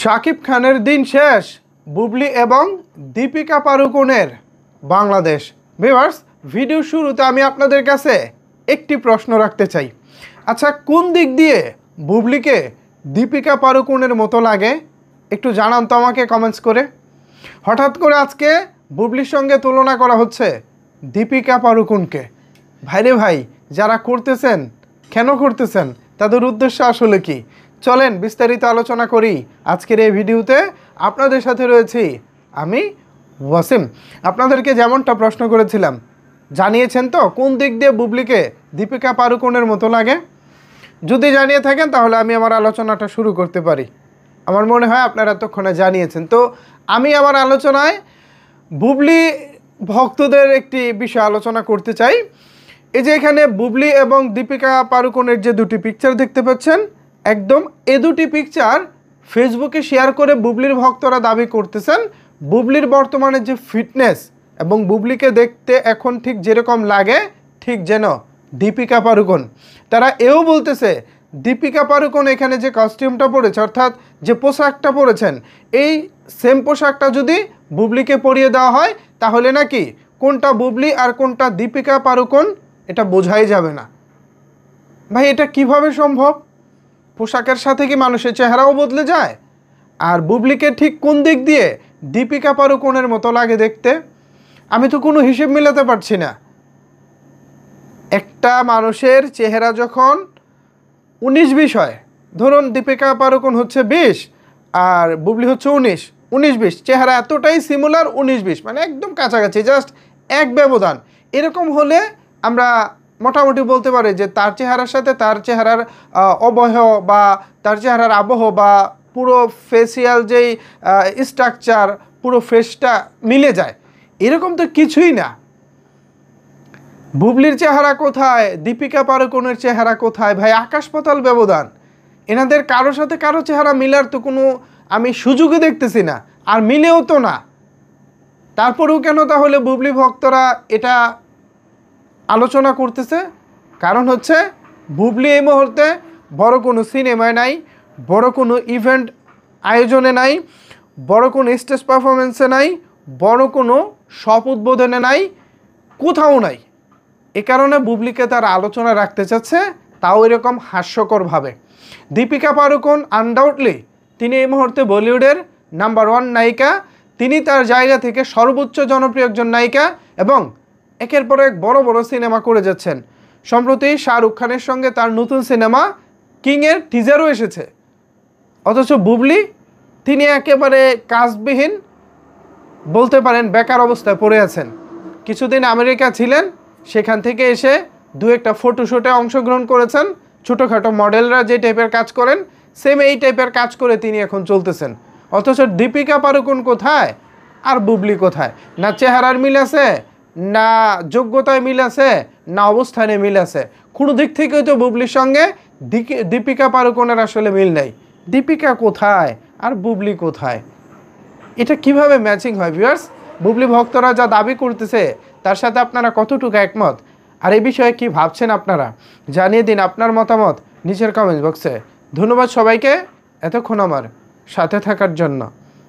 শাকিব খানের দিন শেষ, বুবলি এবং দীপিকা পাড়ুকোনের বাংলাদেশ। ভিউয়ার্স, ভিডিও শুরুতে আমি আপনাদের কাছে একটি প্রশ্ন রাখতে চাই। আচ্ছা, কোন দিক দিয়ে বুবলিকে দীপিকা পাড়ুকোনের মতো লাগে একটু জানান তো আমাকে কমেন্টস করে। হঠাৎ করে আজকে বুবলির সঙ্গে তুলনা করা হচ্ছে দীপিকা পাড়ুকোনকে। ভাইরে ভাই, যারা করতেছেন কেন করতেছেন, তাদের উদ্দেশ্য আসলে কি? চলেন বিস্তারিত আলোচনা করি আজকের এই ভিডিওতে। আপনাদের সাথে রয়েছি আমি ওয়াসিম। আপনাদেরকে যেমনটা প্রশ্ন করেছিলাম, জানিয়েছেন তো কোন দিক দিয়ে বুবলিকে দীপিকা পাড়ুকোনের মতো লাগে? যদি জানিয়ে থাকেন তাহলে আমি আমার আলোচনাটা শুরু করতে পারি। আমার মনে হয় আপনারা এতক্ষণে জানিয়েছেন। তো আমি আমার আলোচনায় বুবলি ভক্তদের একটি বিষয় আলোচনা করতে চাই। এই যে এখানে বুবলি এবং দীপিকা পাড়ুকোনের যে দুটি পিকচার দেখতে পাচ্ছেন, একদম এ দুটি পিকচার ফেসবুকে শেয়ার করে বুবলির ভক্তরা দাবি করতেছেন বুবলির বর্তমানে যে ফিটনেস এবং বুবলিকে দেখতে এখন ঠিক যেরকম লাগে ঠিক যেন দীপিকা পাড়ুকোন। তারা এও বলতেছে দীপিকা পাড়ুকোন এখানে যে কস্টিউমটা পরেছে, অর্থাৎ যে পোশাকটা পরেছেন, এই সেম পোশাকটা যদি বুবলিকে পরিয়ে দেওয়া হয় তাহলে নাকি কোনটা বুবলি আর কোনটা দীপিকা পাড়ুকোন এটা বোঝাই যাবে না। ভাই, এটা কিভাবে সম্ভব? পোশাকের সাথে কি মানুষের চেহারাও বদলে যায়? আর বুবলিকে ঠিক কোন দিক দিয়ে দীপিকা পাড়ুকোনের মতো লাগে দেখতে? আমি তো কোনো হিসেব মিলাতে পারছি না। একটা মানুষের চেহারা যখন 19-20 হয়, ধরুন দীপিকা পাড়ুকোন হচ্ছে 20 আর বুবলি হচ্ছে 19-20, চেহারা এতটাই সিমিলার, 19-20 মানে একদম কাছাকাছি, জাস্ট এক ব্যবধান। এরকম হলে আমরা মোটামুটি বলতে পারি যে তার চেহারার সাথে তার চেহারার অবয়ব বা তার চেহারার আবহ বা পুরো ফেসিয়াল যেই স্ট্রাকচার, পুরো ফেসটা মিলে যায়। এরকম তো কিছুই না। বুবলির চেহারা কোথায়, দীপিকা পাড়ুকোনের চেহারা কোথায়? ভাই, আকাশ পাতাল ব্যবধান। এনাদের কারোর সাথে কারো চেহারা মিলার তো কোনো আমি সুযোগই দেখতেছি না, আর মিলেও তো না। তারপরেও কেন তাহলে বুবলি ভক্তরা এটা আলোচনা করতেছে? কারণ হচ্ছে বুবলি এই মুহূর্তে বড় কোনো সিনেমায় নাই, বড় কোনো ইভেন্ট আয়োজনে নাই, বড় কোনো স্টেজ পারফরমেন্সে নাই, বড় কোনো শপ উদ্বোধনে নাই, কোথাও নাই। এ কারণে বুবলিকে তারা আলোচনা রাখতে চাচ্ছে, তাও এরকম হাস্যকরভাবে। দীপিকা পাড়ুকোন আনডাউটলি তিনি এই মুহূর্তে বলিউডের নাম্বার 1 নায়িকা। তিনি তার জায়গা থেকে সর্বোচ্চ জনপ্রিয় একজন নায়িকা এবং একের পর এক বড় বড় সিনেমা করে যাচ্ছেন। সম্প্রতি শাহরুখ খানের সঙ্গে তার নতুন সিনেমা কিংয়ের টিজারও এসেছে। অথচ বুবলি তিনি একেবারে কাজবিহীন, বলতে পারেন বেকার অবস্থায় পড়ে আছেন। কিছুদিন আমেরিকা ছিলেন, সেখান থেকে এসে দু একটা ফটোশ্যুটে অংশগ্রহণ করেছেন। ছোটোখাটো মডেলরা যে টাইপের কাজ করেন, সেম এই টাইপের কাজ করে তিনি এখন চলতেছেন। অথচ দীপিকা পাড়ুকোন কোথায় আর বুবলি কোথায়? না চেহারার মিল আছে, না যোগ্যতায় মিল আছে, না অবস্থানে মিল আছে। কোনো দিক থেকেই তো বুবলির সঙ্গে দীপিকা পাড়ুকোনের আসলে মিল নেই। দীপিকা কোথায় আর বুবলি কোথায়? এটা কিভাবে ম্যাচিং হয় ভিউয়ার্স? বুবলি ভক্তরা যা দাবি করতেছে তার সাথে আপনারা কতটুকু একমত? আর এই বিষয়ে কি ভাবছেন আপনারা? জানিয়ে দিন আপনার মতামত নিচের কমেন্ট বক্সে। ধন্যবাদ সবাইকে এতক্ষণ আমার সাথে থাকার জন্য।